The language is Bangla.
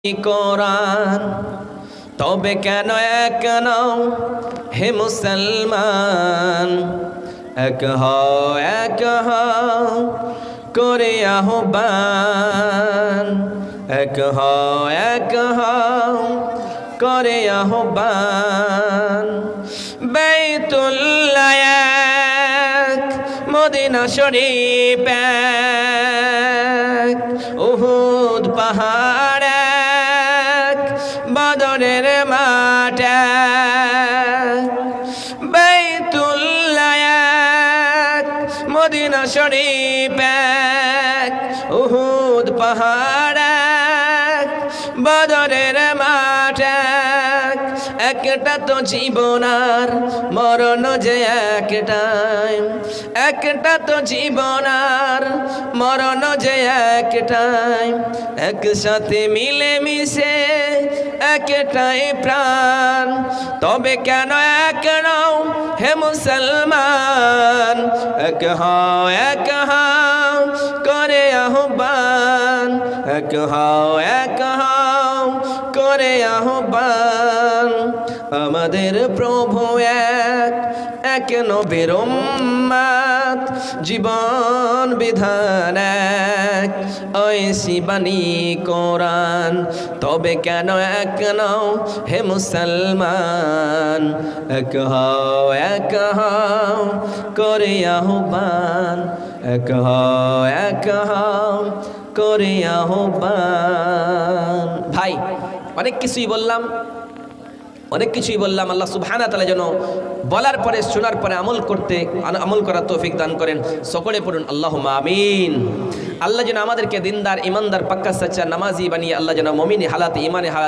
কোরআন তবে কেন এক নও হে মুসলমান, এক হও করে আহ্বান, এক হও করে আহ্বান। বাইতুল্লাহ এক, মদিনা শরীফ এক, উহুদ পাহাড় এক, বদরের মাঠ এক। বাইতুল্লাহ এক, মদিনা শরীফ এক, উহুদ পাহাড় এক, বদরের মাঠ এক। একটা তো জীবন আর মরণ যে একটাই, একটা তো জীবন আর মরণ যে একটাই। একসাথে মিলে মিশে একটাই প্রাণ, তবে কেন এক নও হে মুসলমান, এক হও করে আহ্বান, এক হও করে আহ্বান। আমাদের প্রভু এক নবীর উম্মত, জীবন বিধান এক, ঐশী বাণী কোরআন। তবে কেন এক নও হে মুসলমান, এক হও করে আহ্বান, এক হও করে আহ্বান। ভাই অনেক কিছুই বললাম, আল্লাহ সুবহানাহু ওয়া তাআলা যেন বলার পরে শোনার পরে আমল করার তৌফিক দান করেন। সকলে পড়ুন আল্লাহুম্মা আমিন। আল্লাহ যেন আমাদেরকে দিনদার, ইমানদার, পাক্কা সাচ্চা নামাজি বানিয়ে আল্লাহ যেন মুমিনি হালাতে, ইমানে হালাতে